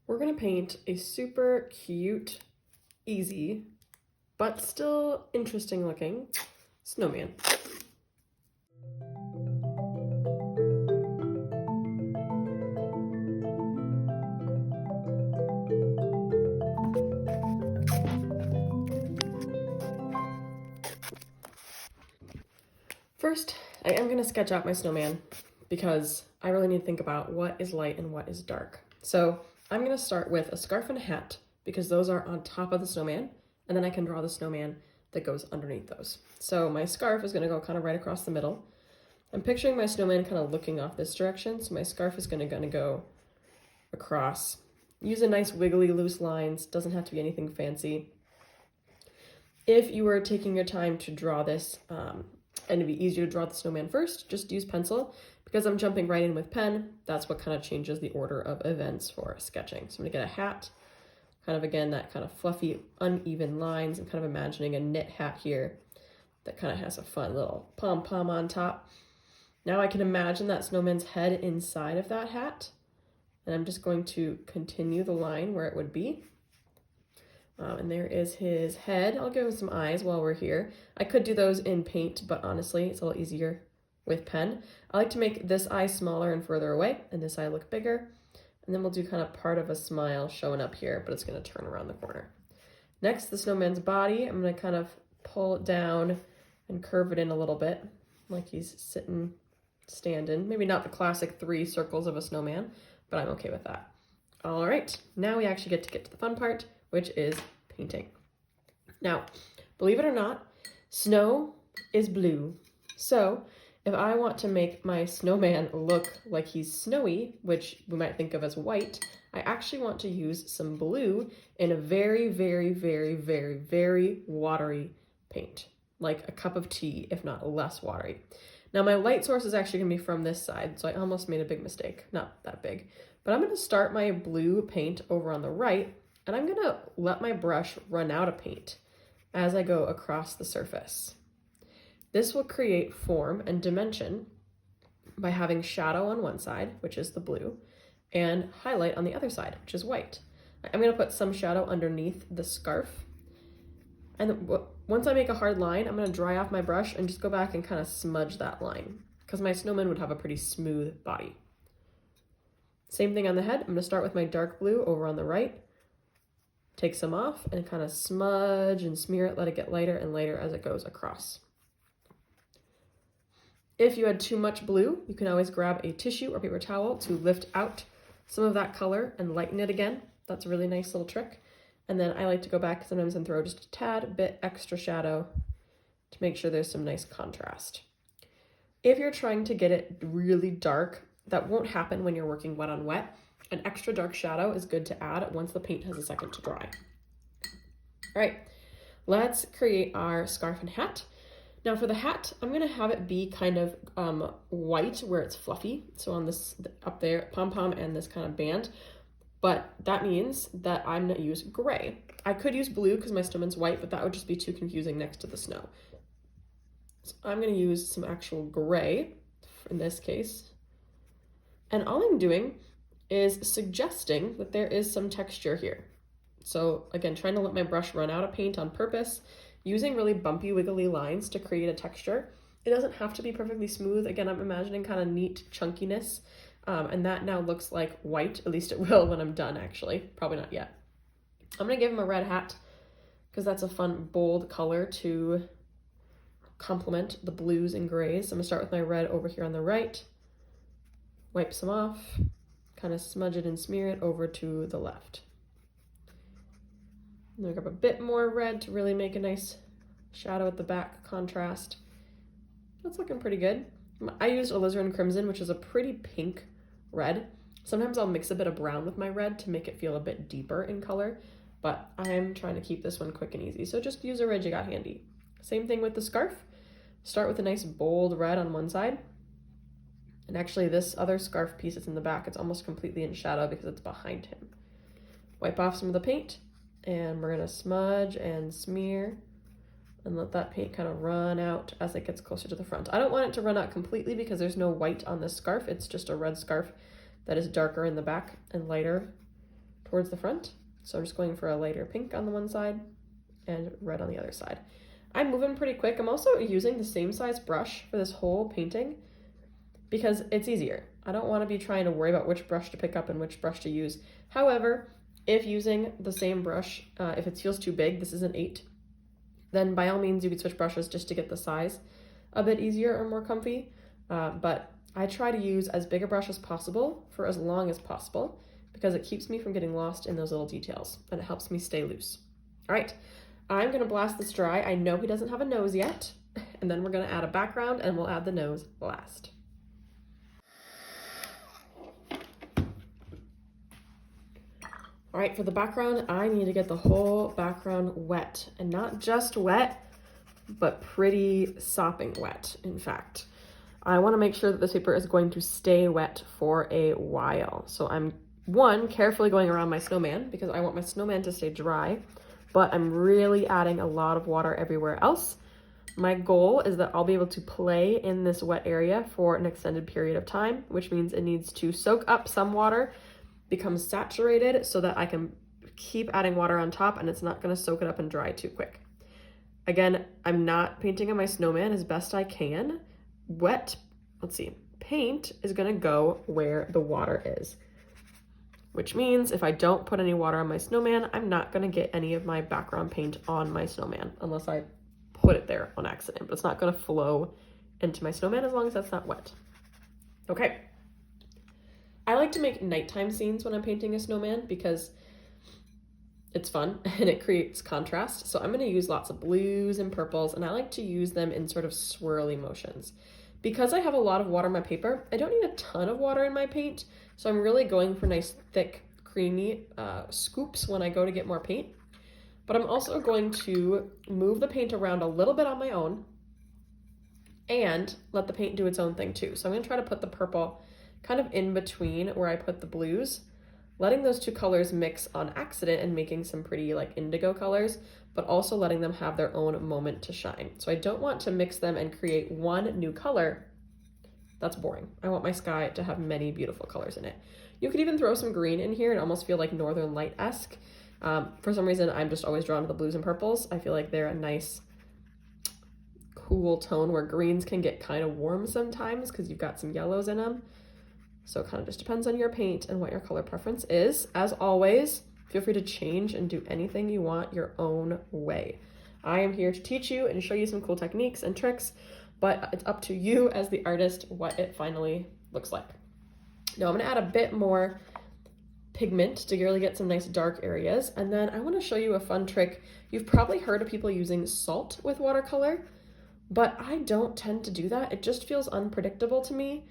we're gonna paint a super cute, easy, but still interesting looking snowman. First, I am gonna sketch out my snowman because I really need to think about what is light and what is dark. So I'm gonna start with a scarf and a hat because those are on top of the snowman, and then I can draw the snowman that goes underneath those. So my scarf is gonna go kind of right across the middle. I'm picturing my snowman kind of looking off this direction, so my scarf is gonna go across. Use a nice wiggly loose lines, doesn't have to be anything fancy. If you were taking your time to draw this, and it'd be easier to draw the snowman first, just use pencil. Because I'm jumping right in with pen, that's what kind of changes the order of events for sketching. So I'm gonna get a hat, kind of again, that kind of fluffy, uneven lines. I'm kind of imagining a knit hat here that kind of has a fun little pom-pom on top. Now I can imagine that snowman's head inside of that hat. And I'm just going to continue the line where it would be. And there is his head. I'll give him some eyes while we're here. I could do those in paint, but honestly, it's a little easier with pen. I like to make this eye smaller and further away, and this eye look bigger. And then we'll do kind of part of a smile showing up here, but it's gonna turn around the corner. Next, the snowman's body. I'm gonna kind of pull it down and curve it in a little bit, like he's sitting, standing. Maybe not the classic 3 circles of a snowman, but I'm okay with that. All right, now we actually get to the fun part, which is painting. Now, believe it or not, snow is blue. So if I want to make my snowman look like he's snowy, which we might think of as white, I actually want to use some blue in a very, very, very, very, very watery paint, like a cup of tea, if not less watery. Now my light source is actually gonna be from this side, so I almost made a big mistake, not that big. But I'm gonna start my blue paint over on the right, and I'm gonna let my brush run out of paint as I go across the surface. This will create form and dimension by having shadow on one side, which is the blue, and highlight on the other side, which is white. I'm gonna put some shadow underneath the scarf. And once I make a hard line, I'm gonna dry off my brush and just go back and kind of smudge that line because my snowman would have a pretty smooth body. Same thing on the head. I'm gonna start with my dark blue over on the right, take some off and kind of smudge and smear it, let it get lighter and lighter as it goes across. If you had too much blue, you can always grab a tissue or paper towel to lift out some of that color and lighten it again. That's a really nice little trick. And then I like to go back sometimes and throw just a tad bit extra shadow to make sure there's some nice contrast. If you're trying to get it really dark, that won't happen when you're working wet on wet. An extra dark shadow is good to add once the paint has a second to dry. All right, let's create our scarf and hat. Now for the hat, I'm gonna have it be kind of white where it's fluffy. So on this up there, pom-pom and this kind of band, but that means that I'm gonna use gray. I could use blue because my snowman's white, but that would just be too confusing next to the snow. So I'm gonna use some actual gray in this case. And all I'm doing is suggesting that there is some texture here. So again, trying to let my brush run out of paint on purpose, using really bumpy, wiggly lines to create a texture. It doesn't have to be perfectly smooth. Again, I'm imagining kind of neat chunkiness, and that now looks like white, at least it will when I'm done actually, probably not yet. I'm gonna give him a red hat because that's a fun, bold color to complement the blues and grays. So I'm gonna start with my red over here on the right, wipe some off, kind of smudge it and smear it over to the left. I'm gonna grab a bit more red to really make a nice shadow at the back contrast. That's looking pretty good. I used alizarin crimson, which is a pretty pink red. Sometimes I'll mix a bit of brown with my red to make it feel a bit deeper in color, but I'm trying to keep this one quick and easy. So just use a red you got handy. Same thing with the scarf. Start with a nice bold red on one side. And actually this other scarf piece that's in the back, it's almost completely in shadow because it's behind him. Wipe off some of the paint and we're gonna smudge and smear and let that paint kind of run out as it gets closer to the front. I don't want it to run out completely because there's no white on this scarf. It's just a red scarf that is darker in the back and lighter towards the front. So I'm just going for a lighter pink on the one side and red on the other side. I'm moving pretty quick. I'm also using the same size brush for this whole painting because it's easier. I don't want to be trying to worry about which brush to pick up and which brush to use. However, if using the same brush, if it feels too big, this is an 8, then by all means you could switch brushes just to get the size a bit easier or more comfy. But I try to use as big a brush as possible for as long as possible because it keeps me from getting lost in those little details and it helps me stay loose. All right, I'm gonna blast this dry. I know he doesn't have a nose yet, and then we're gonna add a background and we'll add the nose last. All right, for the background, I need to get the whole background wet, and not just wet, but pretty sopping wet, in fact. I wanna make sure that this paper is going to stay wet for a while. So I'm, one, carefully going around my snowman because I want my snowman to stay dry, but I'm really adding a lot of water everywhere else. My goal is that I'll be able to play in this wet area for an extended period of time, which means it needs to soak up some water, become saturated so that I can keep adding water on top and it's not gonna soak it up and dry too quick. Again, I'm not painting on my snowman as best I can. Paint is gonna go where the water is, which means if I don't put any water on my snowman, I'm not gonna get any of my background paint on my snowman unless I put it there on accident, but it's not gonna flow into my snowman as long as that's not wet. Okay. I like to make nighttime scenes when I'm painting a snowman because it's fun and it creates contrast. So I'm going to use lots of blues and purples, and I like to use them in sort of swirly motions. Because I have a lot of water in my paper, I don't need a ton of water in my paint. So I'm really going for nice, thick, creamy scoops when I go to get more paint. But I'm also going to move the paint around a little bit on my own and let the paint do its own thing too. So I'm going to try to put the purple kind of in between where I put the blues, letting those two colors mix on accident and making some pretty like indigo colors, but also letting them have their own moment to shine. So I don't want to mix them and create one new color. That's boring. I want my sky to have many beautiful colors in it. You could even throw some green in here and almost feel like Northern Light-esque. For some reason, I'm just always drawn to the blues and purples. I feel like they're a nice, cool tone where greens can get kind of warm sometimes because you've got some yellows in them. So it kind of just depends on your paint and what your color preference is. As always, feel free to change and do anything you want your own way. I am here to teach you and show you some cool techniques and tricks, but it's up to you as the artist what it finally looks like. Now I'm gonna add a bit more pigment to really get some nice dark areas. And then I wanna show you a fun trick. You've probably heard of people using salt with watercolor, but I don't tend to do that. It just feels unpredictable to me.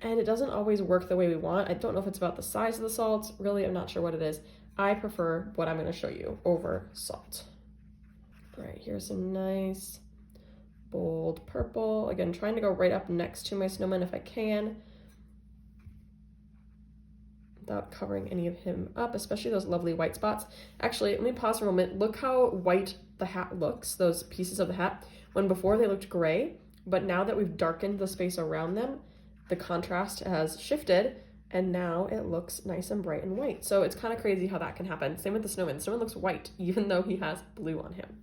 And it doesn't always work the way we want. I don't know if it's about the size of the salt. Really, I'm not sure what it is. I prefer what I'm gonna show you over salt. All right, here's some nice bold purple. Again, trying to go right up next to my snowman if I can, without covering any of him up, especially those lovely white spots. Actually, let me pause for a moment. Look how white the hat looks, those pieces of the hat, when before they looked gray, but now that we've darkened the space around them, the contrast has shifted and now it looks nice and bright and white. So it's kind of crazy how that can happen. Same with the snowman. The snowman looks white even though he has blue on him.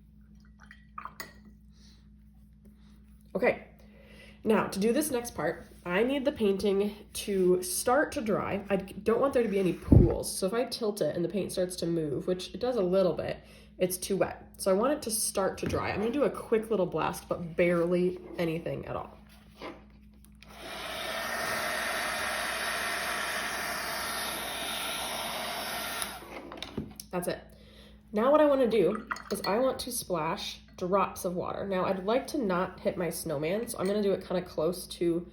Okay, now to do this next part, I need the painting to start to dry. I don't want there to be any pools. So if I tilt it and the paint starts to move, which it does a little bit, it's too wet. So I want it to start to dry. I'm gonna do a quick little blast, but barely anything at all. That's it. Now what I want to do is I want to splash drops of water. Now I'd like to not hit my snowman, so I'm going to do it kind of close to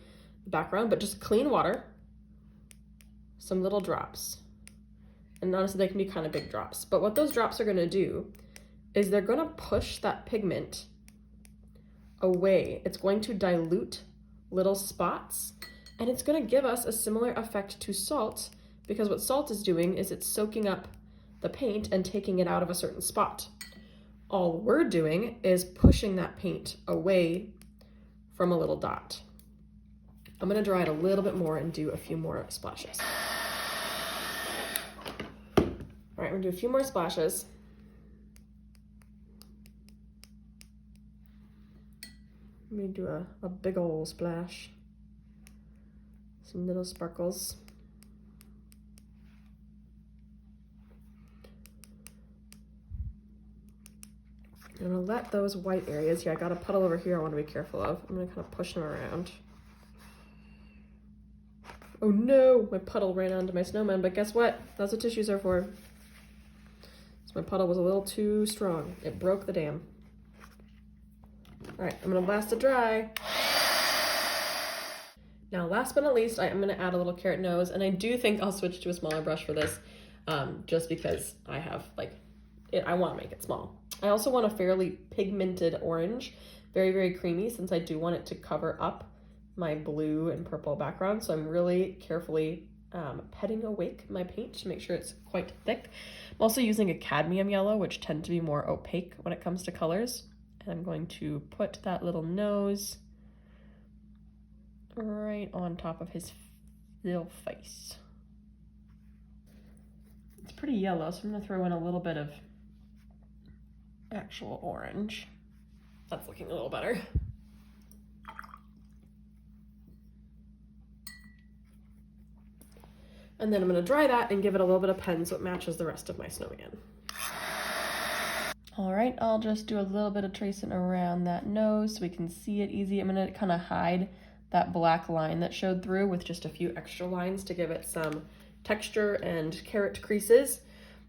the background, but just clean water, some little drops. And honestly, they can be kind of big drops. But what those drops are going to do is they're going to push that pigment away. It's going to dilute little spots, and it's going to give us a similar effect to salt, because what salt is doing is it's soaking up the paint and taking it out of a certain spot. All we're doing is pushing that paint away from a little dot. I'm gonna dry it a little bit more and do a few more splashes. we're gonna do a few more splashes. I'm gonna do a big old splash. Some little sparkles. I'm gonna let those white areas here, I got a puddle over here I want to be careful of. I'm gonna kind of push them around. Oh no, my puddle ran onto my snowman, but guess what? That's what tissues are for. So my puddle was a little too strong. It broke the dam. All right, I'm gonna blast it dry. Now, last but not least, I am gonna add a little carrot nose, and I do think I'll switch to a smaller brush for this, just because I have, I wanna make it small. I also want a fairly pigmented orange, very, very creamy, since I do want it to cover up my blue and purple background. So I'm really carefully petting awake my paint to make sure it's quite thick. I'm also using a cadmium yellow, which tend to be more opaque when it comes to colors. And I'm going to put that little nose right on top of his little face. It's pretty yellow, so I'm gonna throw in a little bit of actual orange. That's looking a little better. And then I'm gonna dry that and give it a little bit of pen so it matches the rest of my snowman. All right, I'll just do a little bit of tracing around that nose so we can see it easy. I'm gonna kind of hide that black line that showed through with just a few extra lines to give it some texture and carrot creases.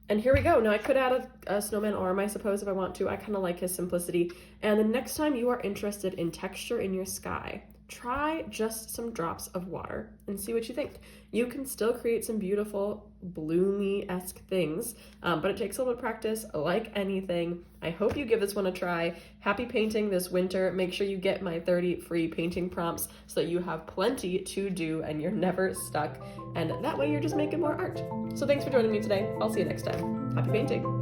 And here we go. Now I could add a snowman arm, I suppose, if I want to. I kind of like his simplicity. And the next time you are interested in texture in your sky, try just some drops of water and see what you think. You can still create some beautiful bloomy-esque things, but it takes a little bit of practice, like anything. I hope you give this one a try. Happy painting this winter. Make sure you get my 30 free painting prompts so that you have plenty to do and you're never stuck. And that way you're just making more art. So thanks for joining me today. I'll see you next time. Happy painting.